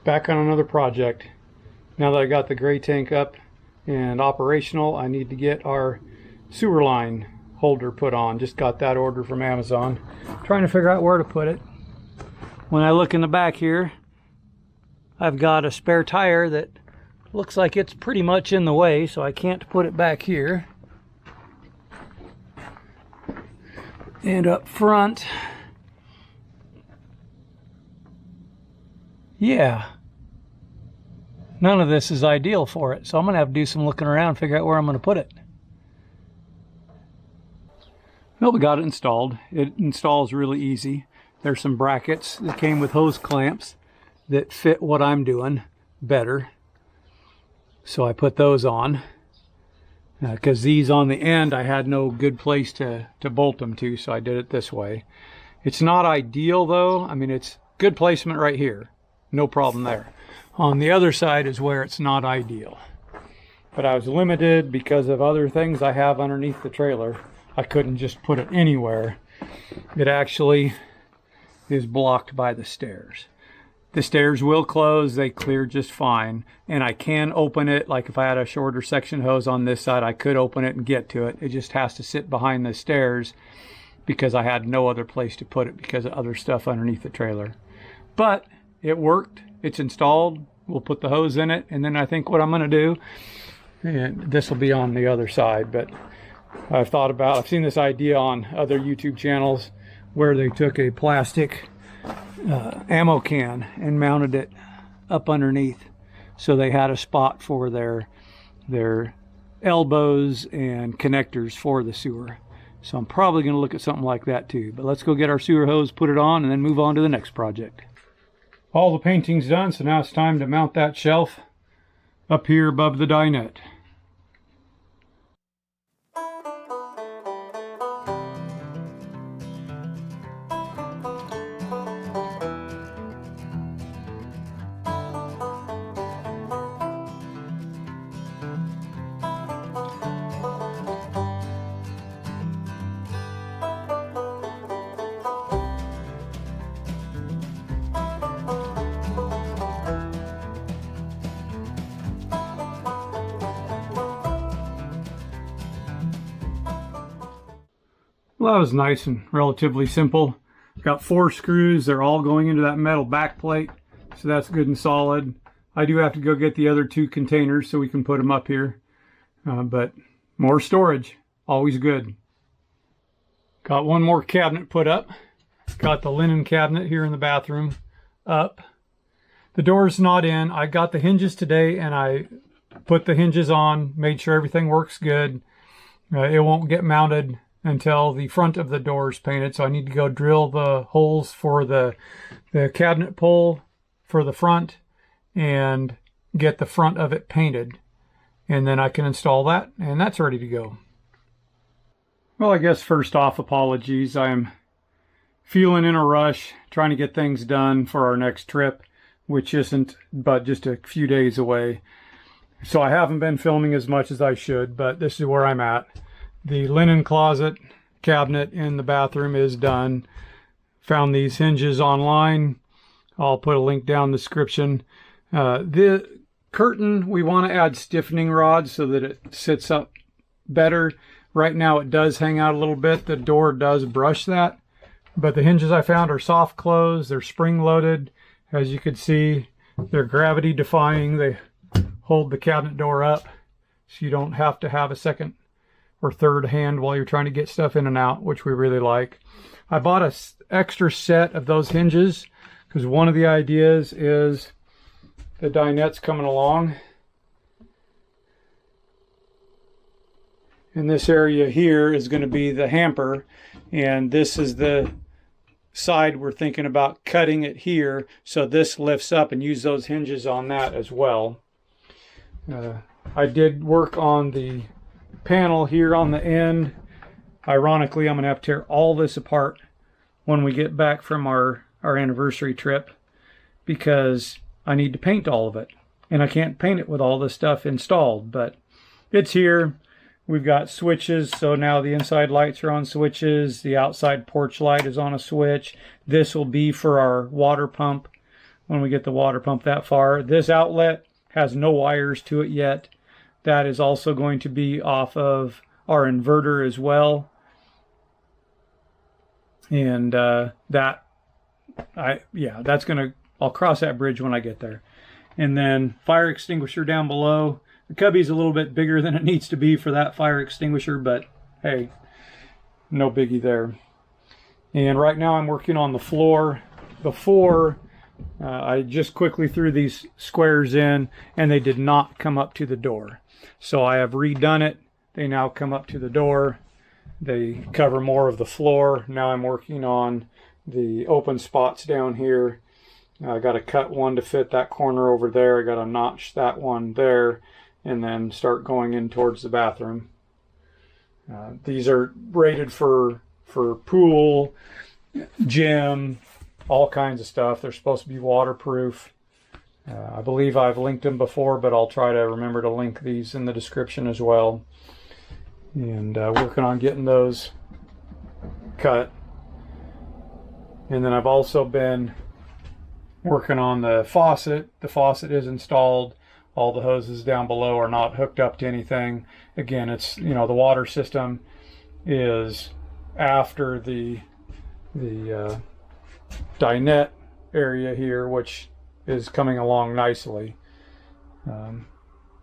Back on another project. Now that I got the gray tank up and operational, I need to get our sewer line holder put on. Just got that order from Amazon. Trying to figure out where to put it. When I look in the back here, I've got a spare tire that looks like it's pretty much in the way, so I can't put it back here. And up front, yeah, none of this is ideal for it, so I'm gonna have to do some looking around, figure out where I'm gonna put it. Well, we got it installed. It installs really easy. There's some brackets that came with hose clamps that fit what I'm doing better, so I put those on because these on the end I had no good place to bolt them to, so I did it this way. It's not ideal though. I mean, it's good placement right here, no problem there. On the other side is where it's not ideal, but I was limited because of other things I have underneath the trailer. I couldn't just put it anywhere. It actually is blocked by the stairs. The stairs will close, they clear just fine, and I can open it. Like if I had a shorter section hose on this side, I could open it and get to it. It just has to sit behind the stairs because I had no other place to put it because of other stuff underneath the trailer. But it worked, it's installed. We'll put the hose in it, and then I think what I'm gonna do, and this will be on the other side, but I've seen this idea on other YouTube channels where they took a plastic ammo can and mounted it up underneath, so they had a spot for their elbows and connectors for the sewer. So I'm probably going to look at something like that too. But let's go get our sewer hose, put it on, and then move on to the next project. All the painting's done, so now it's time to mount that shelf up here above the dinette. Well, that was nice and relatively simple. Got 4 screws. They're all going into that metal back plate, so that's good and solid. I do have to go get the other 2 containers so we can put them up here, but more storage, always good. Got one more cabinet put up. Got the linen cabinet here in the bathroom up. The door's not in. I got the hinges today and I put the hinges on, made sure everything works good. It won't get mounted until the front of the door is painted, so I need to go drill the holes for the cabinet pole for the front and get the front of it painted, and then I can install that, and that's ready to go. Well, I guess first off, apologies. I'm feeling in a rush, trying to get things done for our next trip, which isn't but just a few days away. So I haven't been filming as much as I should, but this is where I'm at. The linen closet cabinet in the bathroom is done. Found these hinges online. I'll put a link down in the description. The curtain, we want to add stiffening rods so that it sits up better. Right now it does hang out a little bit. The door does brush that. But the hinges I found are soft close. They're spring loaded. As you can see, they're gravity defying. They hold the cabinet door up so you don't have to have a second or third hand while you're trying to get stuff in and out, which we really like. I bought an extra set of those hinges because one of the ideas is the dinette's coming along. And this area here is going to be the hamper, and this is the side we're thinking about cutting it here, so this lifts up, and use those hinges on that as well. I did work on the panel here on the end. Ironically, I'm going to have to tear all this apart when we get back from our anniversary trip because I need to paint all of it. And I can't paint it with all this stuff installed, but it's here. We've got switches, so now the inside lights are on switches. The outside porch light is on a switch. This will be for our water pump when we get the water pump that far. This outlet has no wires to it yet. That is also going to be off of our inverter as well. And I'll cross that bridge when I get there. And then fire extinguisher down below. The cubby's a little bit bigger than it needs to be for that fire extinguisher, but hey, no biggie there. And right now I'm working on the floor. Before, I just quickly threw these squares in and they did not come up to the door. So I have redone it. They now come up to the door. They cover more of the floor. Now I'm working on the open spots down here. I got to cut one to fit that corner over there. I got to notch that one there and then start going in towards the bathroom. These are rated for pool, gym, all kinds of stuff. They're supposed to be waterproof. I believe I've linked them before, but I'll try to remember to link these in the description as well. And working on getting those cut. And then I've also been working on the faucet. The faucet is installed. All the hoses down below are not hooked up to anything. Again, it's, the water system is after the dinette area here, which is coming along nicely.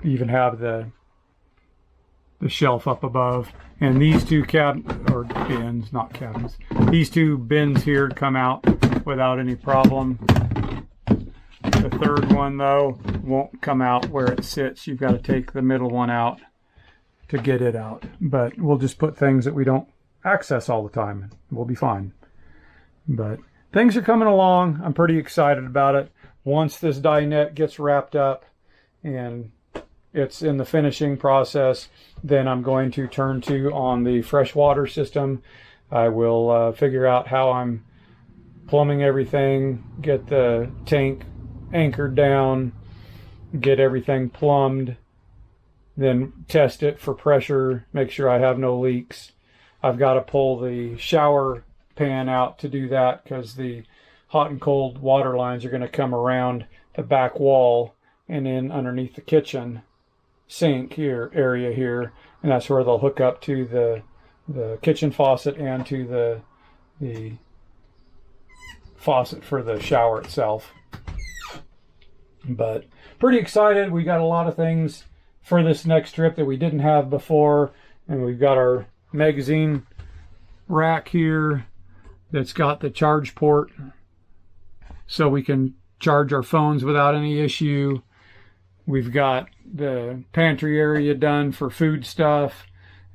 Even have the shelf up above, and these two bins, not cabins. These two bins here come out without any problem. The third one though won't come out where it sits. You've got to take the middle one out to get it out. But we'll just put things that we don't access all the time. We'll be fine. But things are coming along. I'm pretty excited about it. Once this dinette gets wrapped up and it's in the finishing process, then I'm going to turn to on the freshwater system. I will figure out how I'm plumbing everything, get the tank anchored down, get everything plumbed, then test it for pressure, make sure I have no leaks. I've got to pull the shower pan out to do that because the hot and cold water lines are going to come around the back wall and in underneath the kitchen sink area here, and that's where they'll hook up to the kitchen faucet and to the faucet for the shower itself. But pretty excited. We got a lot of things for this next trip that we didn't have before, and we've got our magazine rack here that's got the charge port so we can charge our phones without any issue. We've got the pantry area done for food stuff.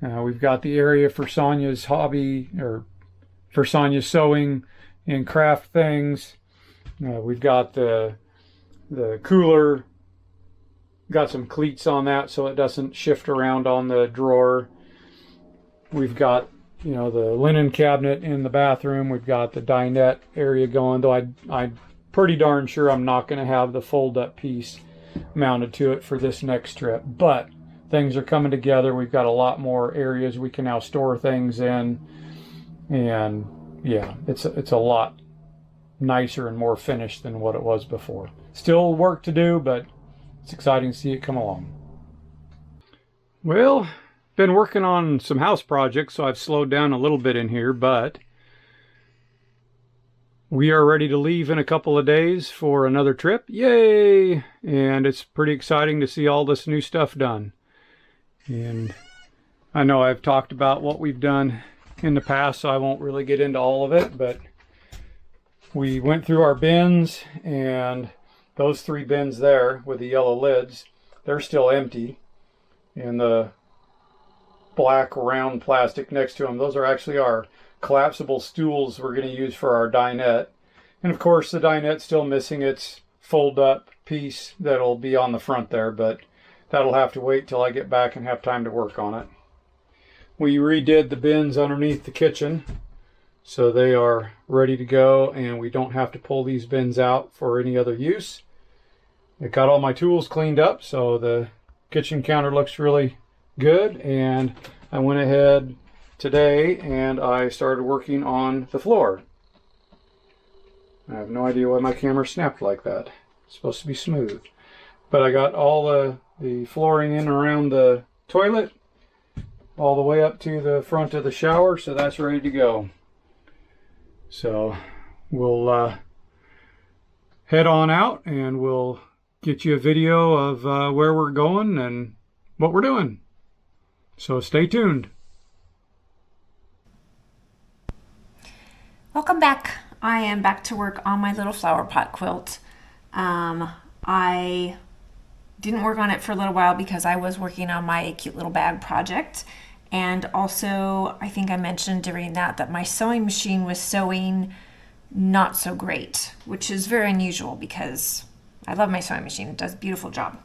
We've got the area for Sonja's hobby, or for Sonja's sewing and craft things. We've got the cooler, got some cleats on that so it doesn't shift around on the drawer. We've got, the linen cabinet in the bathroom. We've got the dinette area going, though I'm pretty darn sure I'm not going to have the fold-up piece mounted to it for this next trip. But things are coming together. We've got a lot more areas we can now store things in. And yeah, it's a lot nicer and more finished than what it was before. Still work to do, but it's exciting to see it come along. Well, been working on some house projects, so I've slowed down a little bit in here, but we are ready to leave in a couple of days for another trip. Yay! And it's pretty exciting to see all this new stuff done. And I know I've talked about what we've done in the past, so I won't really get into all of it, but we went through our bins, and those 3 bins there with the yellow lids, they're still empty. And the black round plastic next to them, those are actually our collapsible stools we're going to use for our dinette. And of course the dinette's still missing its fold up piece that'll be on the front there, but that'll have to wait till I get back and have time to work on it. We redid the bins underneath the kitchen, so they are ready to go, and we don't have to pull these bins out for any other use. I got all my tools cleaned up, so the kitchen counter looks really good, and I went ahead today and I started working on the floor. I have no idea why my camera snapped like that. It's supposed to be smooth. But I got all the flooring in around the toilet, all the way up to the front of the shower, so that's ready to go. So we'll head on out and we'll get you a video of where we're going and what we're doing. So stay tuned. Welcome back. I am back to work on my little flower pot quilt. I didn't work on it for a little while because I was working on my cute little bag project. And also, I think I mentioned during that my sewing machine was sewing not so great, which is very unusual because I love my sewing machine. It does a beautiful job.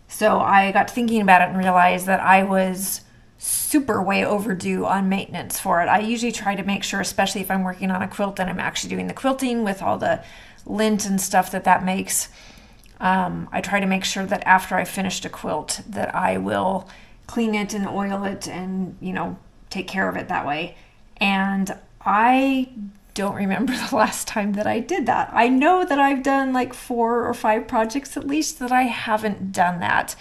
So I got to thinking about it and realized that I was super way overdue on maintenance for it. I usually try to make sure, especially if I'm working on a quilt and I'm actually doing the quilting with all the lint and stuff that makes, I try to make sure that after I finished a quilt that I will clean it and oil it and, take care of it that way. And I don't remember the last time that I did that. I know that I've done like 4 or 5 projects at least that I haven't done that,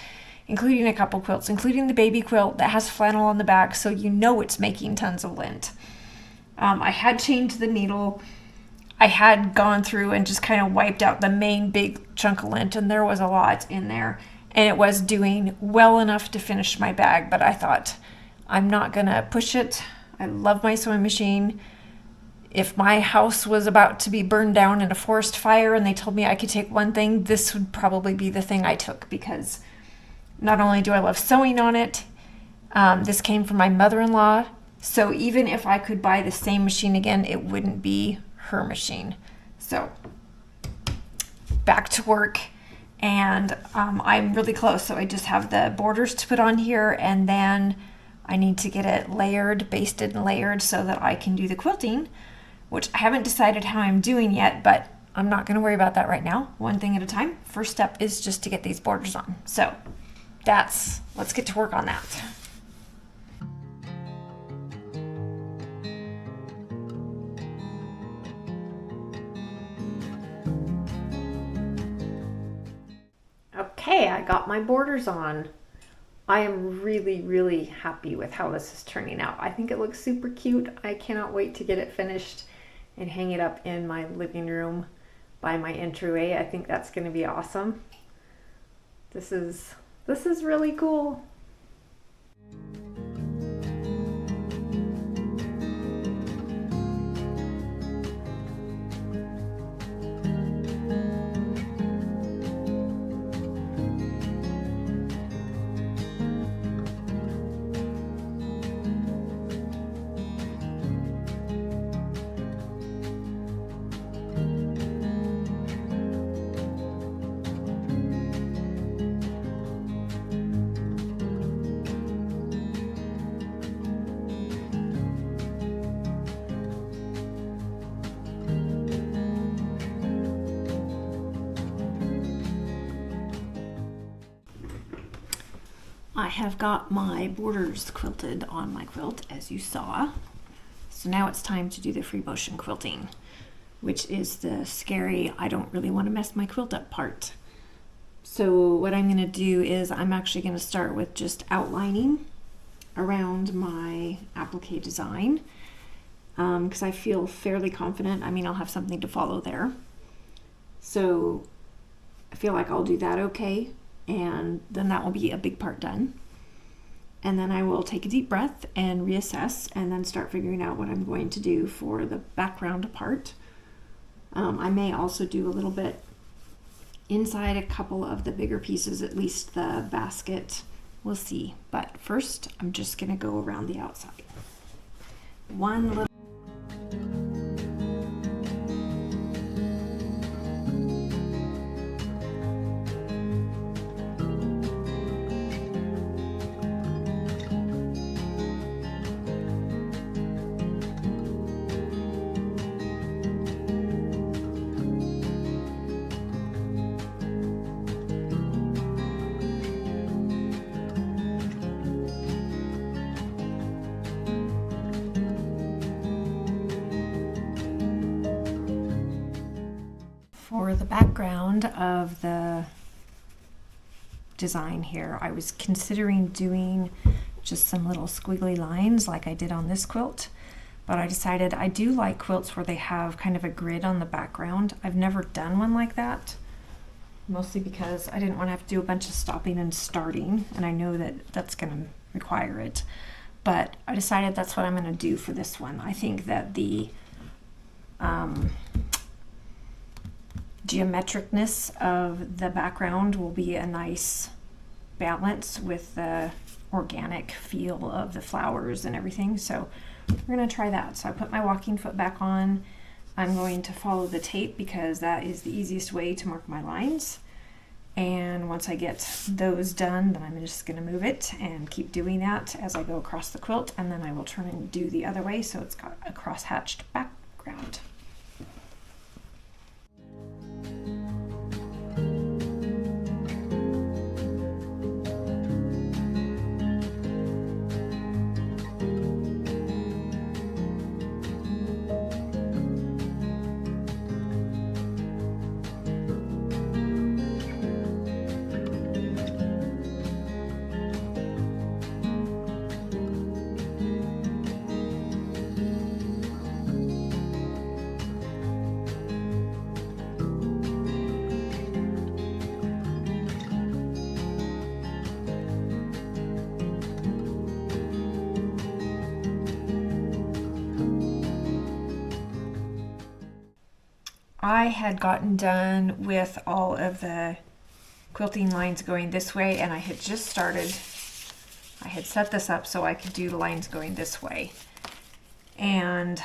including a couple quilts, including the baby quilt that has flannel on the back, so it's making tons of lint. I had changed the needle. I had gone through and just kind of wiped out the main big chunk of lint, and there was a lot in there. And it was doing well enough to finish my bag, but I thought, I'm not gonna push it. I love my sewing machine. If my house was about to be burned down in a forest fire and they told me I could take one thing, this would probably be the thing I took, because not only do I love sewing on it, this came from my mother-in-law, so even if I could buy the same machine again, it wouldn't be her machine. So back to work, and I'm really close, so I just have the borders to put on here, and then I need to get it layered, basted and layered so that I can do the quilting, which I haven't decided how I'm doing yet, but I'm not going to worry about that right now. One thing at a time. First step is just to get these borders on. So let's get to work on that. Okay, I got my borders on. I am really, really happy with how this is turning out. I think it looks super cute. I cannot wait to get it finished and hang it up in my living room by my entryway. I think that's going to be awesome. This is really cool. I have got my borders quilted on my quilt, as you saw. So now it's time to do the free motion quilting, which is the scary, I don't really want to mess my quilt up part. So what I'm going to do is I'm actually going to start with just outlining around my applique design, because I feel fairly confident. I'll have something to follow there. So I feel like I'll do that okay, and then that will be a big part done. And then I will take a deep breath and reassess, and then start figuring out what I'm going to do for the background part. I may also do a little bit inside a couple of the bigger pieces, at least the basket. We'll see. But first, I'm just going to go around the outside. One little the background of the design here, I was considering doing just some little squiggly lines like I did on this quilt, but I decided I do like quilts where they have kind of a grid on the background. I've never done one like that, mostly because I didn't want to have to do a bunch of stopping and starting, and I know that that's going to require it, but I decided that's what I'm going to do for this one. I think that the geometricness of the background will be a nice balance with the organic feel of the flowers and everything. So we're going to try that. So I put my walking foot back on. I'm going to follow the tape because that is the easiest way to mark my lines. And once I get those done, then I'm just going to move it and keep doing that as I go across the quilt, and then I will turn and do the other way so it's got a cross-hatched background. I had gotten done with all of the quilting lines going this way, and I had just started. I had set this up so I could do the lines going this way. And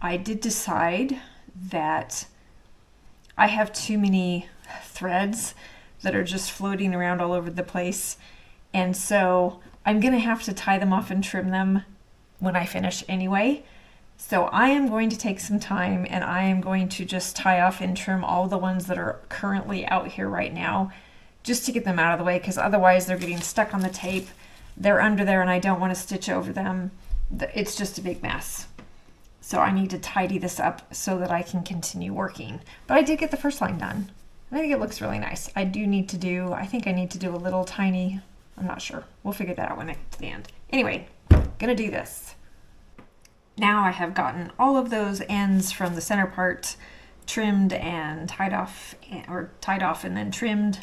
I did decide that I have too many threads that are just floating around all over the place. And so I'm going to have to tie them off and trim them when I finish anyway. So I am going to take some time and I am going to just tie off and trim all the ones that are currently out here right now, just to get them out of the way, because otherwise they're getting stuck on the tape. They're under there and I don't want to stitch over them. It's just a big mess. So I need to tidy this up so that I can continue working. But I did get the first line done. I think it looks really nice. I think I need to do a little tiny, I'm not sure. We'll figure that out when I get to the end. Anyway, gonna do this. Now I have gotten all of those ends from the center part trimmed and tied off and then trimmed.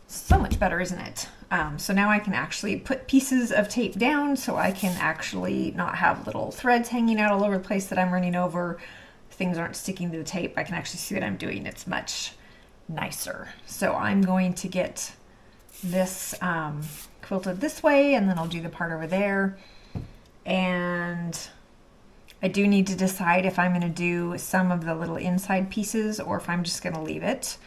So much better, isn't it? So now I can actually put pieces of tape down so I can actually not have little threads hanging out all over the place that I'm running over. Things aren't sticking to the tape. I can actually see what I'm doing. It's much nicer. So I'm going to get this quilted this way, and then I'll do the part over there. And I do need to decide if I'm going to do some of the little inside pieces or if I'm just going to leave it.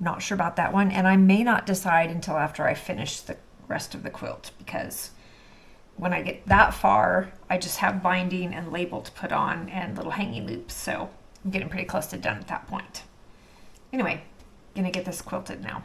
Not sure about that one, and I may not decide until after I finish the rest of the quilt, because when I get that far, I just have binding and label to put on and little hanging loops, so I'm getting pretty close to done at that point. Anyway, gonna get this quilted now.